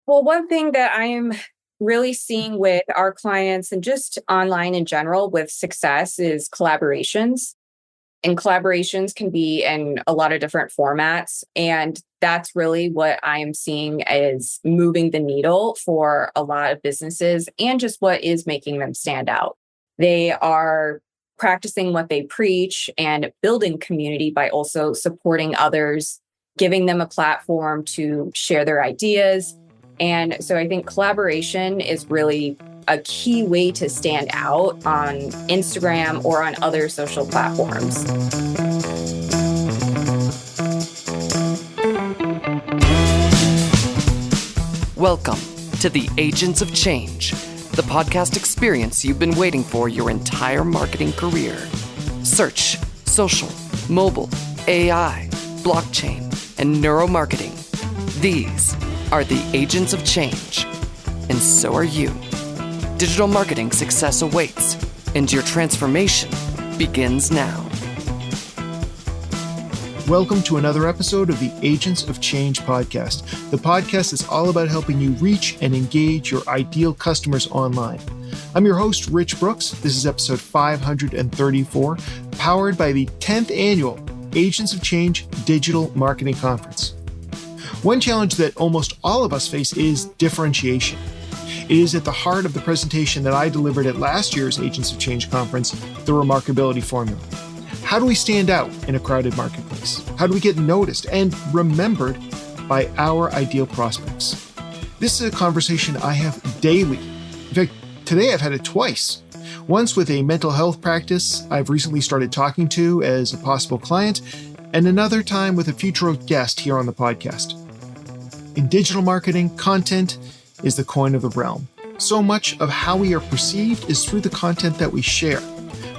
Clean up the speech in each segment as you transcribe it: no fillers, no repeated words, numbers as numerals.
Well, one thing that I am really seeing with our clients and just online in general with success is collaborations. And collaborations can be in a lot of different formats. And that's really what I am seeing is moving the needle for a lot of businesses and just what is making them stand out. They are practicing what they preach and building community by also supporting others, giving them a platform to share their ideas. And so I think collaboration is really a key way to stand out on Instagram or on other social platforms. Welcome to the Agents of Change, the podcast experience you've been waiting for your entire marketing career. Search, social, mobile, AI, blockchain, and neuromarketing. These are the Agents of Change, and so are you. Digital marketing success awaits, and your transformation begins now. Welcome to another episode of the Agents of Change podcast. The podcast is all about helping you reach and engage your ideal customers online. I'm your host, Rich Brooks. This is episode 534, powered by the 10th annual Agents of Change Digital Marketing Conference. One challenge that almost all of us face is differentiation. It is at the heart of the presentation that I delivered at last year's Agents of Change conference, the Remarkability Formula. How do we stand out in a crowded marketplace? How do we get noticed and remembered by our ideal prospects? This is a conversation I have daily. In fact, today I've had it twice. Once with a mental health practice I've recently started talking to as a possible client, and another time with a future guest here on the podcast. In digital marketing, content is the coin of the realm. So much of how we are perceived is through the content that we share.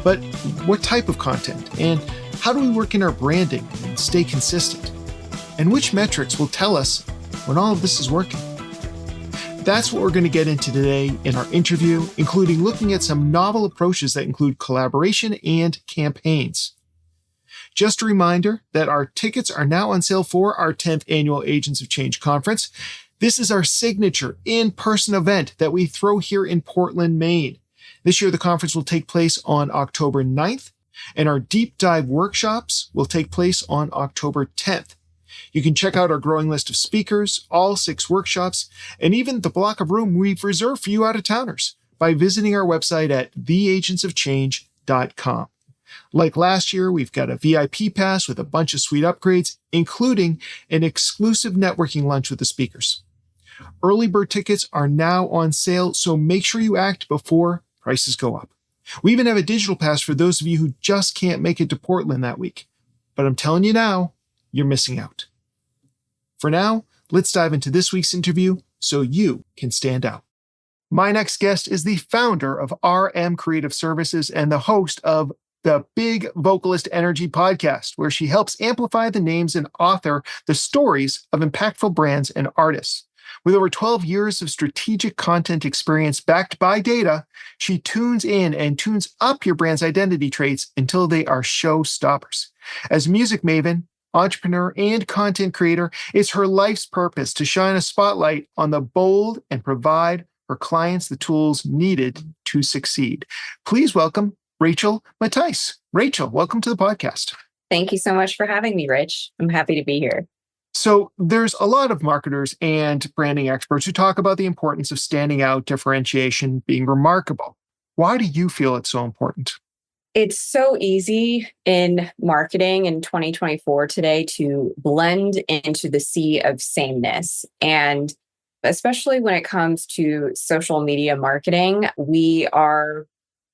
But what type of content? And how do we work in our branding and stay consistent? And which metrics will tell us when all of this is working? That's what we're going to get into today in our interview, including looking at some novel approaches that include collaboration and campaigns. Just a reminder that our tickets are now on sale for our 10th annual Agents of Change conference. This is our signature in-person event that we throw here in Portland, Maine. This year, the conference will take place on October 9th, and our deep dive workshops will take place on October 10th. You can check out our growing list of speakers, all 6 workshops, and even the block of room we've reserved for you out-of-towners by visiting our website at theagentsofchange.com. Like last year, we've got a VIP pass with a bunch of sweet upgrades, including an exclusive networking lunch with the speakers. Early bird tickets are now on sale, so make sure you act before prices go up. We even have a digital pass for those of you who just can't make it to Portland that week. But I'm telling you now, you're missing out. For now, let's dive into this week's interview so you can stand out. My next guest is the founder of RM Creative Services and the host of the Big Vocalist Energy podcast, where she helps amplify the names and author the stories of impactful brands and artists. With over 12 years of strategic content experience backed by data, she tunes in and tunes up your brand's identity traits until they are showstoppers. As a music maven, entrepreneur, and content creator, it's her life's purpose to shine a spotlight on the bold and provide her clients the tools needed to succeed. Please welcome Rachael Mattice. Rachael, welcome to the podcast. Thank you so much for having me, Rich. I'm happy to be here. So there's a lot of marketers and branding experts who talk about the importance of standing out, differentiation, being remarkable. Why do you feel it's so important? It's so easy in marketing in 2024 today to blend into the sea of sameness. And especially when it comes to social media marketing, we are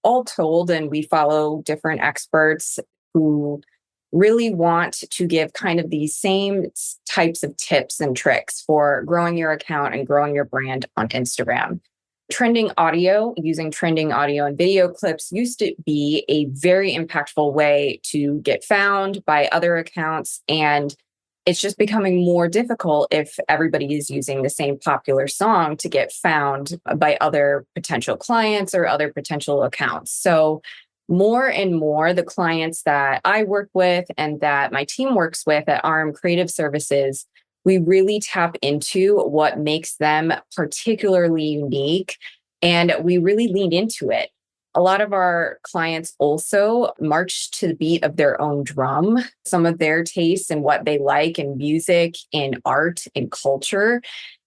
all told and we follow different experts who really want to give kind of these same types of tips and tricks for growing your account and growing your brand on Instagram. Using trending audio and video clips used to be a very impactful way to get found by other accounts. And it's just becoming more difficult if everybody is using the same popular song to get found by other potential clients or other potential accounts. So more and more, the clients that I work with and that my team works with at RM Creative Services we really tap into what makes them particularly unique, and we really lean into it. A lot of our clients also march to the beat of their own drum. Some of their tastes and what they like in music, in art, in culture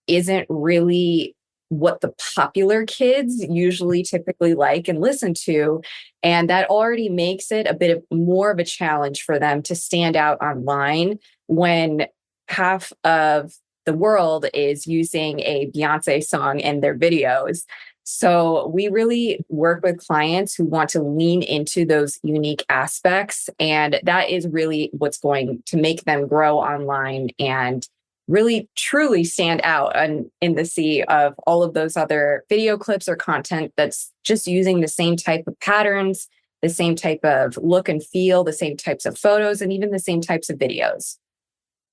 isn't really what the popular kids usually typically like and listen to. And that already makes it a bit of more of a challenge for them to stand out online when half of the world is using a Beyonce song in their videos. So we really work with clients who want to lean into those unique aspects. And that is really what's going to make them grow online and really truly stand out in the sea of all of those other video clips or content that's just using the same type of patterns, the same type of look and feel, the same types of photos, and even the same types of videos.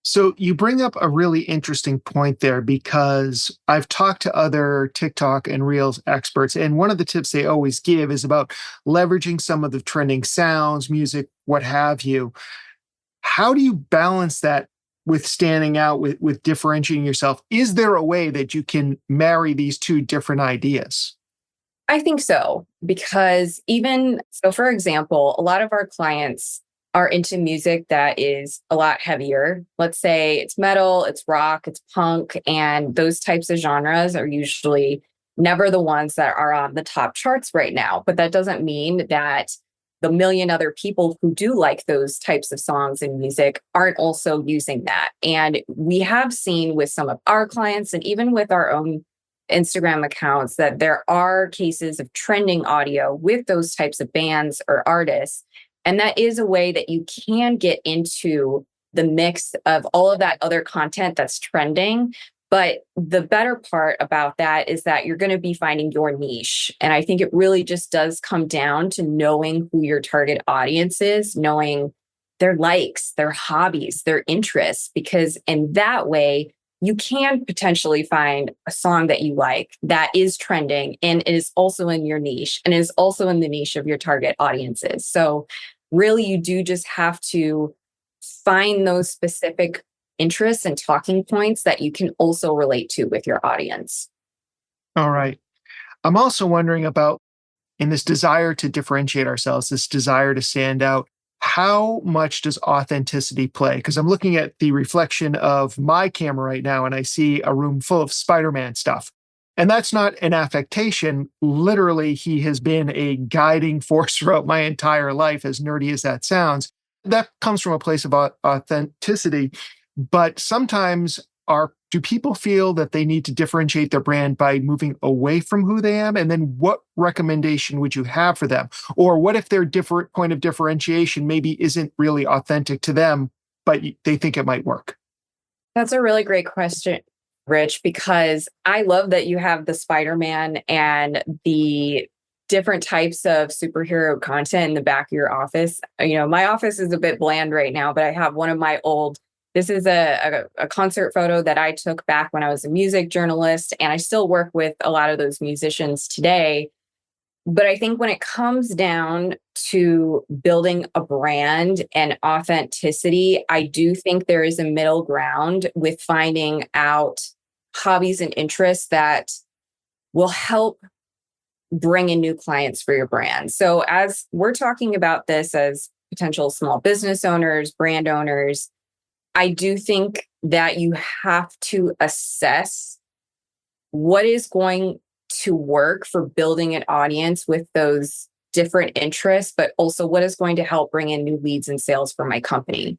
So you bring up a really interesting point there because I've talked to other TikTok and Reels experts, and one of the tips they always give is about leveraging some of the trending sounds, music, what have you. How do you balance that with standing out, with differentiating yourself? Is there a way that you can marry these two different ideas? I think so, because for example, a lot of our clients are into music that is a lot heavier. Let's say it's metal, it's rock, it's punk, and those types of genres are usually never the ones that are on the top charts right now. But that doesn't mean that the million other people who do like those types of songs and music aren't also using that. And we have seen with some of our clients and even with our own Instagram accounts that there are cases of trending audio with those types of bands or artists. And that is a way that you can get into the mix of all of that other content that's trending. But the better part about that is that you're going to be finding your niche. And I think it really just does come down to knowing who your target audience is, knowing their likes, their hobbies, their interests, because in that way, you can potentially find a song that you like that is trending and is also in your niche and is also in the niche of your target audiences. So really, you do just have to find those specific interests and talking points that you can also relate to with your audience. All right. I'm also wondering about in this desire to differentiate ourselves, this desire to stand out, how much does authenticity play? Because I'm looking at the reflection of my camera right now and I see a room full of Spider-Man stuff. And that's not an affectation. Literally, he has been a guiding force throughout my entire life, as nerdy as that sounds. That comes from a place of authenticity. But sometimes do people feel that they need to differentiate their brand by moving away from who they am? And then what recommendation would you have for them? Or what if their different point of differentiation maybe isn't really authentic to them, but they think it might work? That's a really great question, Rich, because I love that you have the Spider-Man and the different types of superhero content in the back of your office. You know, my office is a bit bland right now, but I have one of my this is a concert photo that I took back when I was a music journalist, and I still work with a lot of those musicians today. But I think when it comes down to building a brand and authenticity, I do think there is a middle ground with finding out hobbies and interests that will help bring in new clients for your brand. So as we're talking about this as potential small business owners, brand owners, I do think that you have to assess what is going to work for building an audience with those different interests, but also what is going to help bring in new leads and sales for my company.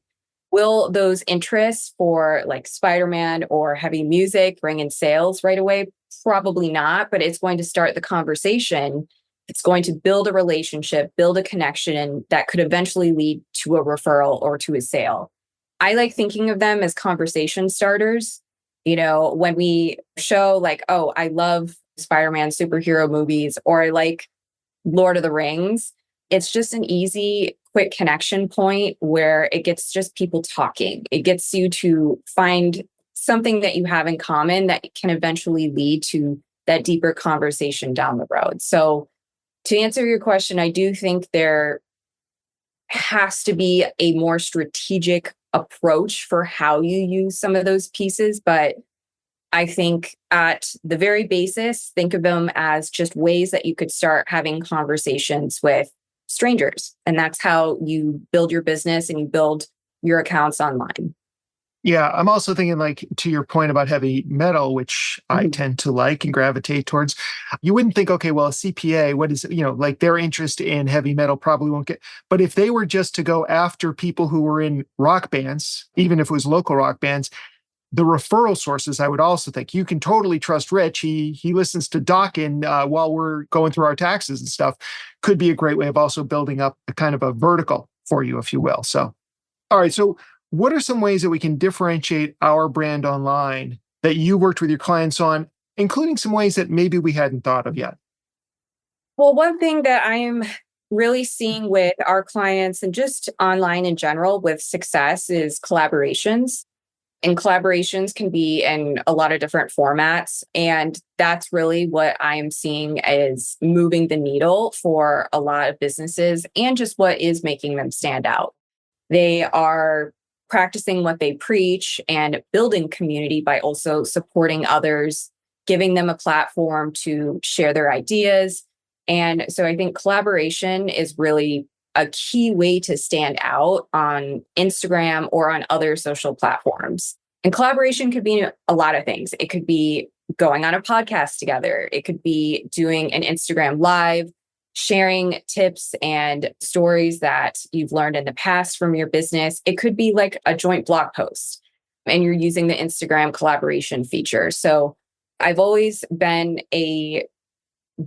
Will those interests for like Spider-Man or heavy music bring in sales right away? Probably not, but it's going to start the conversation. It's going to build a relationship, build a connection that could eventually lead to a referral or to a sale. I like thinking of them as conversation starters. You know, when we show like, oh, I love Spider-Man superhero movies, or I like Lord of the Rings, it's just an easy, quick connection point where it gets just people talking. It gets you to find something that you have in common that can eventually lead to that deeper conversation down the road. So to answer your question, I do think there has to be a more strategic approach for how you use some of those pieces. But I think at the very basis, think of them as just ways that you could start having conversations with strangers. And that's how you build your business and you build your accounts online. Yeah, I'm also thinking like to your point about heavy metal, which I tend to like and gravitate towards. You wouldn't think, okay, well, a CPA, what is, like their interest in heavy metal probably won't get, but if they were just to go after people who were in rock bands, even if it was local rock bands, the referral sources, I would also think you can totally trust Rich. He listens to Dawkin while we're going through our taxes and stuff. Could be a great way of also building up a kind of a vertical for you, if you will. So, all right. So what are some ways that we can differentiate our brand online that you worked with your clients on, including some ways that maybe we hadn't thought of yet? Well, one thing that I'm really seeing with our clients and just online in general with success is collaborations. And collaborations can be in a lot of different formats. And that's really what I am seeing is moving the needle for a lot of businesses and just what is making them stand out. They are practicing what they preach and building community by also supporting others, giving them a platform to share their ideas. And so I think collaboration is really a key way to stand out on Instagram or on other social platforms. And collaboration could be a lot of things. It could be going on a podcast together. It could be doing an Instagram live, sharing tips and stories that you've learned in the past from your business. It could be like a joint blog post and you're using the Instagram collaboration feature. So I've always been a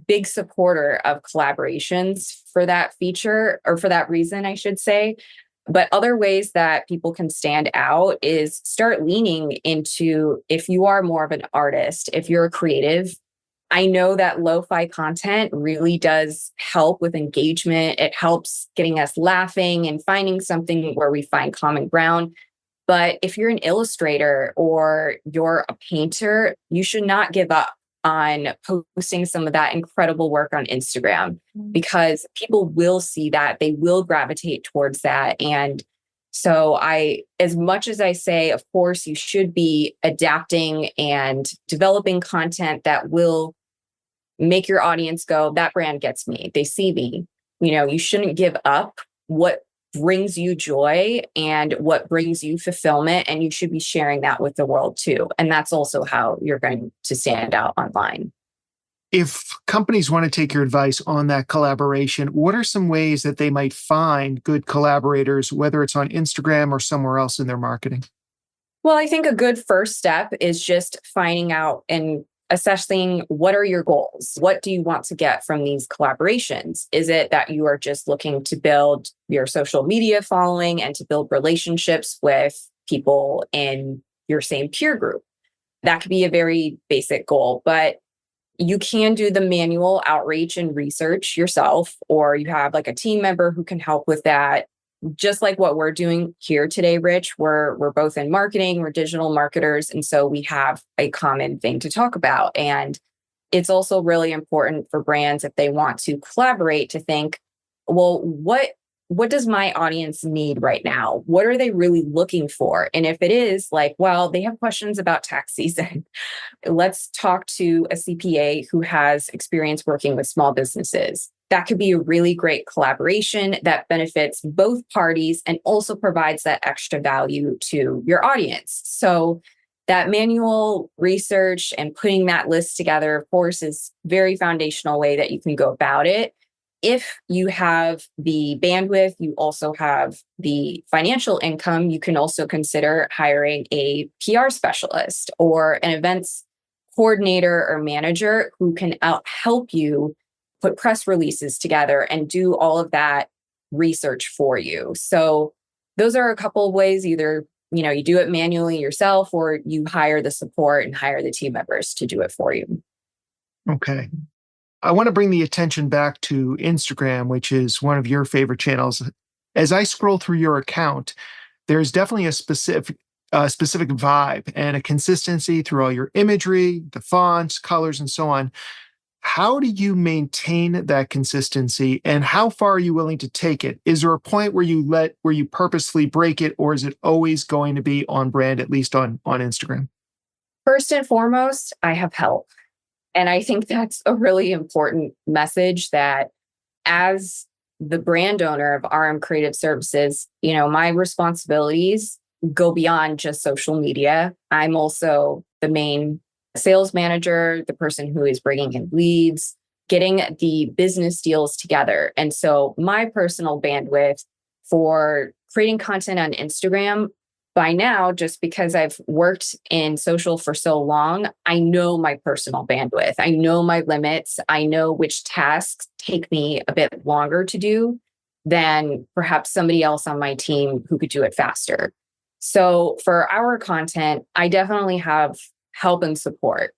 big supporter of collaborations for that feature, or for that reason, I should say. But other ways that people can stand out is start leaning into, if you are more of an artist, if you're a creative, I know that lo-fi content really does help with engagement. It helps getting us laughing and finding something where we find common ground. But if you're an illustrator or you're a painter, you should not give up on posting some of that incredible work on Instagram, because people will see that, they will gravitate towards that. And so as much as I say, of course, you should be adapting and developing content that will make your audience go, that brand gets me, they see me. You shouldn't give up what brings you joy and what brings you fulfillment. And you should be sharing that with the world too. And that's also how you're going to stand out online. If companies want to take your advice on that collaboration, what are some ways that they might find good collaborators, whether it's on Instagram or somewhere else in their marketing? Well, I think a good first step is just finding out and assessing, what are your goals? What do you want to get from these collaborations? Is it that you are just looking to build your social media following and to build relationships with people in your same peer group? That could be a very basic goal, but you can do the manual outreach and research yourself, or you have like a team member who can help with that. Just like what we're doing here today, Rich, we're both in marketing, we're digital marketers. And so we have a common thing to talk about. And it's also really important for brands, if they want to collaborate, to think, well, what does my audience need right now? What are they really looking for? And if it is like, well, they have questions about tax season, let's talk to a CPA who has experience working with small businesses. That could be a really great collaboration that benefits both parties and also provides that extra value to your audience. So that manual research and putting that list together, of course, is very foundational way that you can go about it. If you have the bandwidth, you also have the financial income, you can also consider hiring a PR specialist or an events coordinator or manager who can help you put press releases together and do all of that research for you. So those are a couple of ways. Either, you do it manually yourself, or you hire the support and hire the team members to do it for you. Okay. I want to bring the attention back to Instagram, which is one of your favorite channels. As I scroll through your account, there's definitely a specific vibe and a consistency through all your imagery, the fonts, colors, and so on. How do you maintain that consistency, and how far are you willing to take it? Is there a point where you purposely break it, or is it always going to be on brand, at least on Instagram? First and foremost, I have help. And I think that's a really important message that as the brand owner of RM Creative Services, my responsibilities go beyond just social media. I'm also the main sales manager, the person who is bringing in leads, getting the business deals together. And so my personal bandwidth for creating content on Instagram by now, just because I've worked in social for so long, I know my personal bandwidth. I know my limits. I know which tasks take me a bit longer to do than perhaps somebody else on my team who could do it faster. So for our content, I definitely have help and support.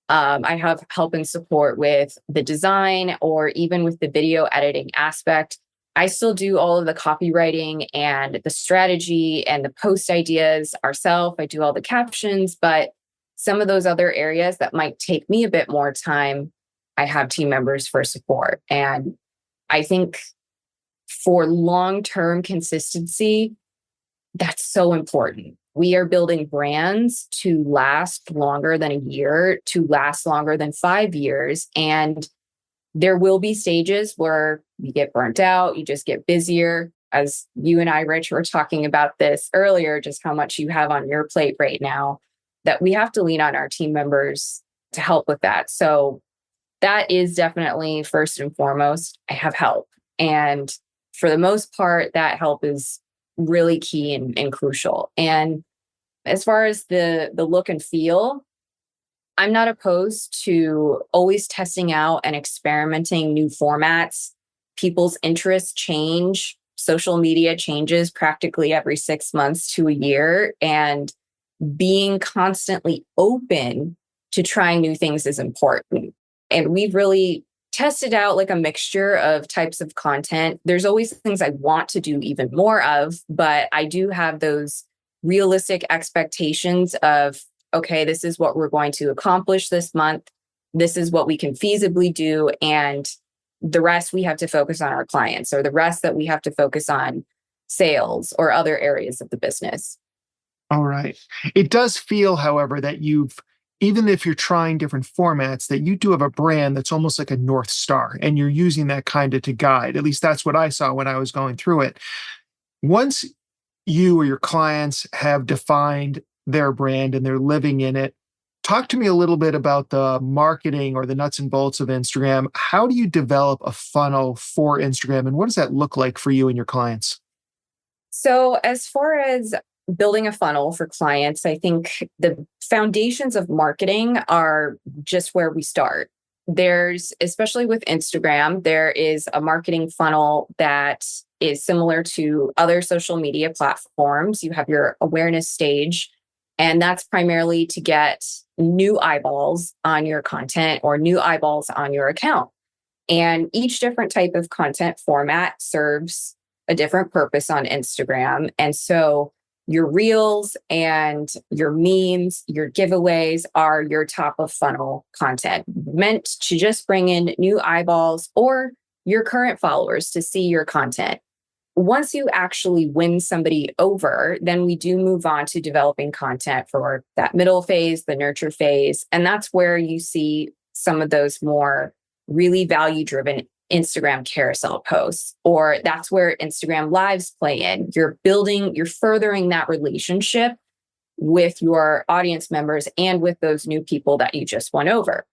I have help and support with the design or even with the video editing aspect. I still do all of the copywriting and the strategy and the post ideas ourselves. I do all the captions, but some of those other areas that might take me a bit more time, I have team members for support. And I think for long-term consistency, that's so important. We are building brands to last longer than a year, to last longer than 5 years. And there will be stages where you get burnt out, you just get busier. As you and I, Rich, were talking about this earlier, just how much you have on your plate right now, that we have to lean on our team members to help with that. So that is definitely first and foremost. I have help. And for the most part, that help is really key and crucial. And as far as the look and feel, I'm not opposed to always testing out and experimenting new formats. People's interests change. Social media changes practically every 6 months to a year. And being constantly open to trying new things is important. And we've really tested out like a mixture of types of content. There's always things I want to do even more of, but I do have those realistic expectations of, okay, this is what we're going to accomplish this month. This is what we can feasibly do. And the rest we have to focus on our clients, or the rest that we have to focus on sales or other areas of the business. All right. It does feel, however, that even if you're trying different formats, that you do have a brand that's almost like a North Star, and you're using that kind of to guide. At least that's what I saw when I was going through it. Once you or your clients have defined their brand and they're living in it, talk to me a little bit about the marketing or the nuts and bolts of Instagram. How do you develop a funnel for Instagram, and what does that look like for you and your clients? So as far as building a funnel for clients, I think the foundations of marketing are just where we start. There's, especially with Instagram, there is a marketing funnel that is similar to other social media platforms. You have your awareness stage, and that's primarily to get new eyeballs on your content or new eyeballs on your account. And each different type of content format serves a different purpose on Instagram. And so your reels and your memes, your giveaways are your top of funnel content meant to just bring in new eyeballs or your current followers to see your content. Once you actually win somebody over, then we do move on to developing content for that middle phase, the nurture phase. And that's where you see some of those more really value-driven Instagram carousel posts, or that's where Instagram lives play in. You're furthering that relationship with your audience members and with those new people that you just won over.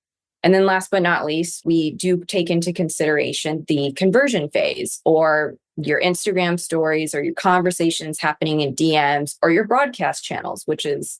And then last but not least, we do take into consideration the conversion phase, or your Instagram stories, or your conversations happening in DMs, or your broadcast channels, which is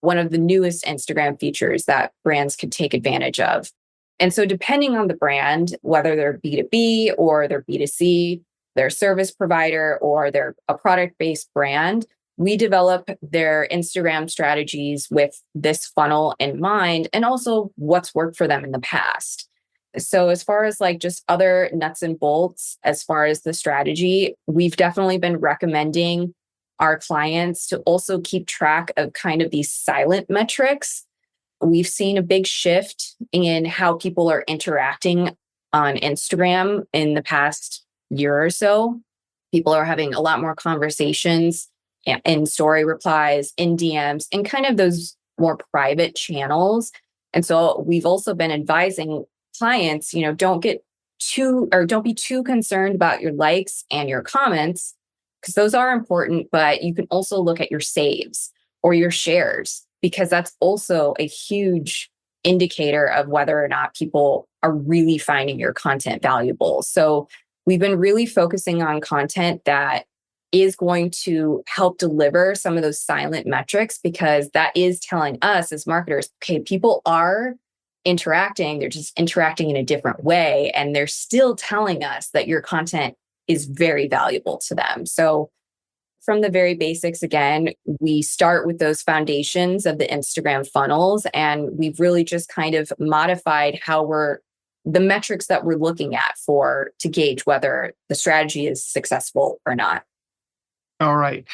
one of the newest Instagram features that brands could take advantage of. And so depending on the brand, whether they're B2B or they're B2C, they're a service provider or they're a product-based brand, we develop their Instagram strategies with this funnel in mind, and also what's worked for them in the past. So as far as like just other nuts and bolts, as far as the strategy, we've definitely been recommending our clients to also keep track of kind of these silent metrics. we've seen a big shift in how people are interacting on Instagram in the past year or so. People are having a lot more conversations in story replies, in DMs, in kind of those more private channels. And so we've also been advising clients, don't be too concerned about your likes and your comments, because those are important, but you can also look at your saves or your shares, because that's also a huge indicator of whether or not people are really finding your content valuable. So we've been really focusing on content that is going to help deliver some of those silent metrics, because that is telling us as marketers, okay, people are interacting, they're just interacting in a different way, and they're still telling us that your content is very valuable to them. So from the very basics, again, we start with those foundations of the Instagram funnels, and we've really just kind of modified the metrics that we're looking at to gauge whether the strategy is successful or not. All right.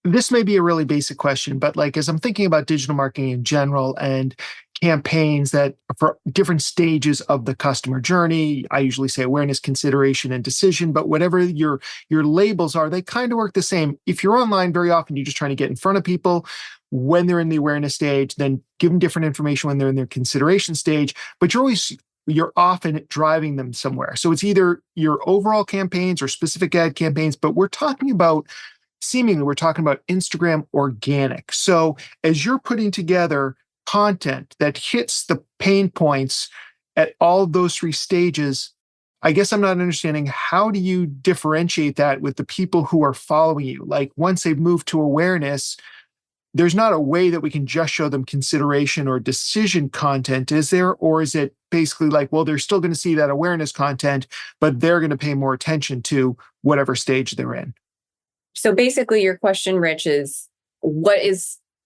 This may be a really basic question, but as I'm thinking about digital marketing in general and campaigns that for different stages of the customer journey, I usually say awareness, consideration, and decision, but whatever your labels are, they kind of work the same. If you're online, very often you're just trying to get in front of people when they're in the awareness stage, then give them different information when they're in their consideration stage, but you're often driving them somewhere. So it's either your overall campaigns or specific ad campaigns, but we're talking about Instagram organic. So as you're putting together content that hits the pain points at all of those three stages, I guess I'm not understanding, how do you differentiate that with the people who are following you? Once they've moved to awareness, there's not a way that we can just show them consideration or decision content, is there? Or is it basically they're still going to see that awareness content, but they're going to pay more attention to whatever stage they're in? So basically your question, Rich, is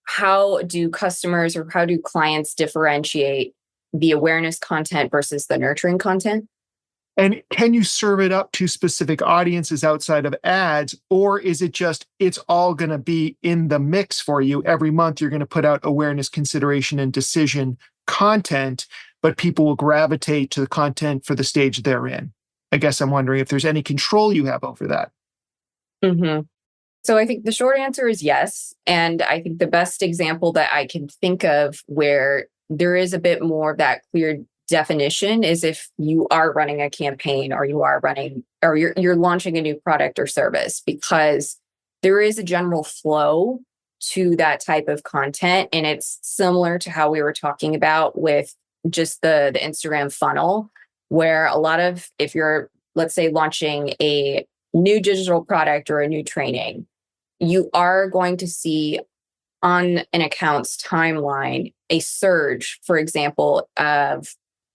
how do customers or how do clients differentiate the awareness content versus the nurturing content? And can you serve it up to specific audiences outside of ads, or is it just, it's all going to be in the mix for you? Every month you're going to put out awareness, consideration, and decision content, but people will gravitate to the content for the stage they're in. I guess I'm wondering if there's any control you have over that. Mm-hmm. So I think the short answer is yes. And I think the best example that I can think of where there is a bit more of that clear definition is if you are running a campaign or you're launching a new product or service, because there is a general flow to that type of content. And it's similar to how we were talking about with just the Instagram funnel, where if you're, let's say, launching a new digital product or a new training, you are going to see on an account's timeline a surge, for example, of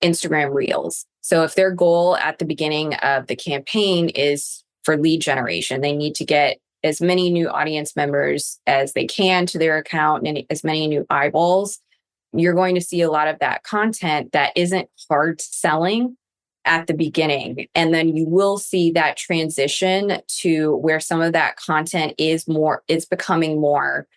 Instagram Reels. So if their goal at the beginning of the campaign is for lead generation, they need to get as many new audience members as they can to their account and as many new eyeballs. You're going to see a lot of that content that isn't hard selling at the beginning. And then you will see that transition to where some of that content it's becoming more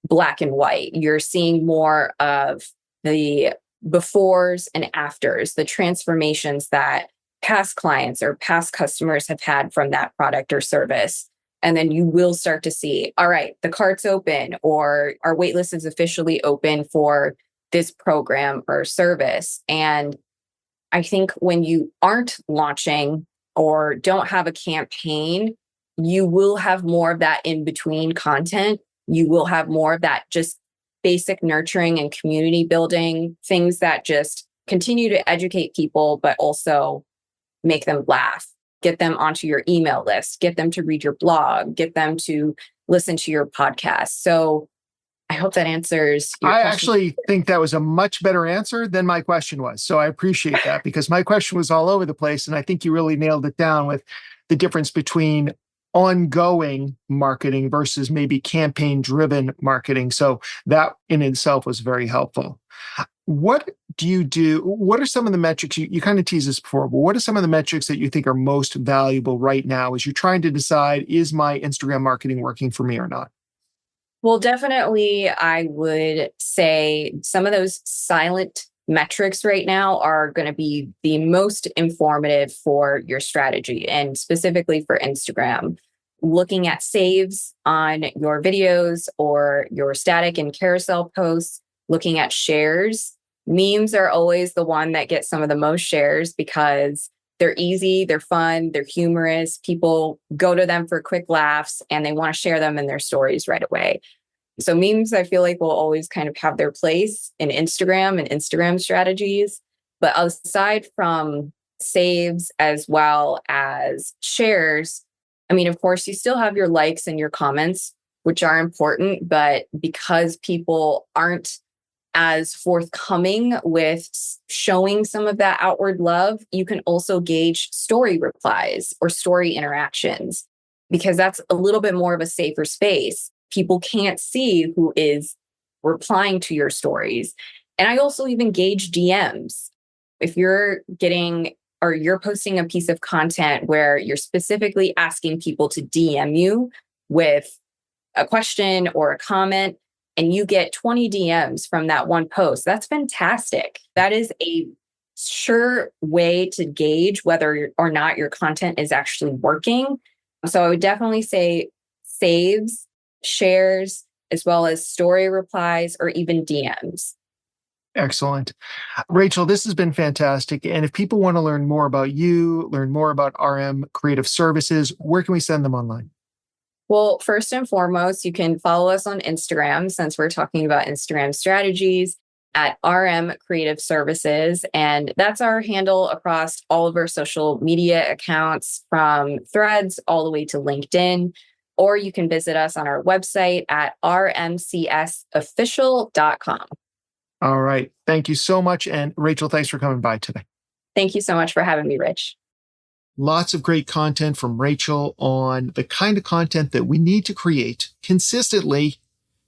black and white. You're seeing more of the befores and afters, the transformations that past clients or past customers have had from that product or service. And then you will start to see, all right, the cart's open, or our waitlist is officially open for this program or service. And I think when you aren't launching or don't have a campaign, you will have more of that in between content. You will have more of that just basic nurturing and community building, things that just continue to educate people, but also make them laugh, get them onto your email list, get them to read your blog, get them to listen to your podcast. So I hope that answers your question. Actually think that was a much better answer than my question was. So I appreciate that, because my question was all over the place. And I think you really nailed it down with the difference between ongoing marketing versus maybe campaign-driven marketing. So that in itself was very helpful. What do you do? What are some of the metrics, you kind of teased this before, but what are some of the metrics that you think are most valuable right now as you're trying to decide, is my Instagram marketing working for me or not? Well, definitely, I would say some of those silent metrics right now are going to be the most informative for your strategy and specifically for Instagram. Looking at saves on your videos or your static and carousel posts, looking at shares. Memes are always the one that gets some of the most shares because they're easy, they're fun, they're humorous. People go to them for quick laughs and they want to share them in their stories right away. So memes, I feel like will always kind of have their place in Instagram and Instagram strategies. But aside from saves as well as shares, I mean, of course, you still have your likes and your comments, which are important. But because people aren't as forthcoming with showing some of that outward love, you can also gauge story replies or story interactions because that's a little bit more of a safer space. People can't see who is replying to your stories. And I also even gauge DMs. If you're getting or you're posting a piece of content where you're specifically asking people to DM you with a question or a comment, and you get 20 DMs from that one post, that's fantastic. That is a sure way to gauge whether or not your content is actually working. So I would definitely say saves, shares, as well as story replies or even DMs. Excellent. Rachael, this has been fantastic. And if people want to learn more about you, learn more about RM Creative Services, where can we send them online? Well, first and foremost, you can follow us on Instagram since we're talking about Instagram strategies at RM Creative Services. And that's our handle across all of our social media accounts from Threads all the way to LinkedIn. Or you can visit us on our website at rmcsofficial.com. All right. Thank you so much. And Rachael, thanks for coming by today. Thank you so much for having me, Rich. Lots of great content from Rachael on the kind of content that we need to create consistently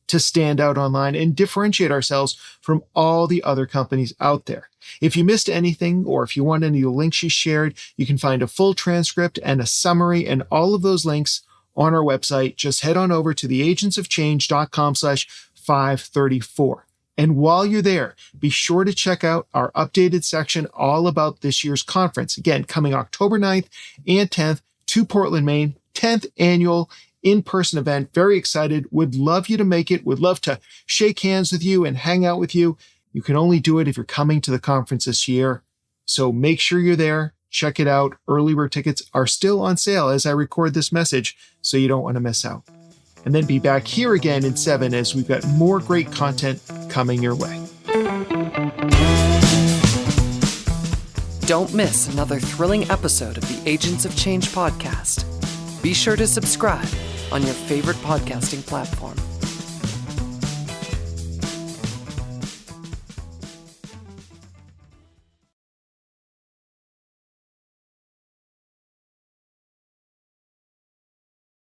to stand out online and differentiate ourselves from all the other companies out there. If you missed anything or if you want any of the links she shared, you can find a full transcript and a summary and all of those links on our website. Just head on over to theagentsofchange.com/534. And while you're there, be sure to check out our updated section all about this year's conference. Again, coming October 9th and 10th to Portland, Maine, 10th annual in-person event. Very excited. Would love you to make it. Would love to shake hands with you and hang out with you. You can only do it if you're coming to the conference this year. So make sure you're there. Check it out. Early bird tickets are still on sale as I record this message, so you don't want to miss out. And then be back here again in 7 as we've got more great content coming your way. Don't miss another thrilling episode of the Agents of Change podcast. Be sure to subscribe on your favorite podcasting platform.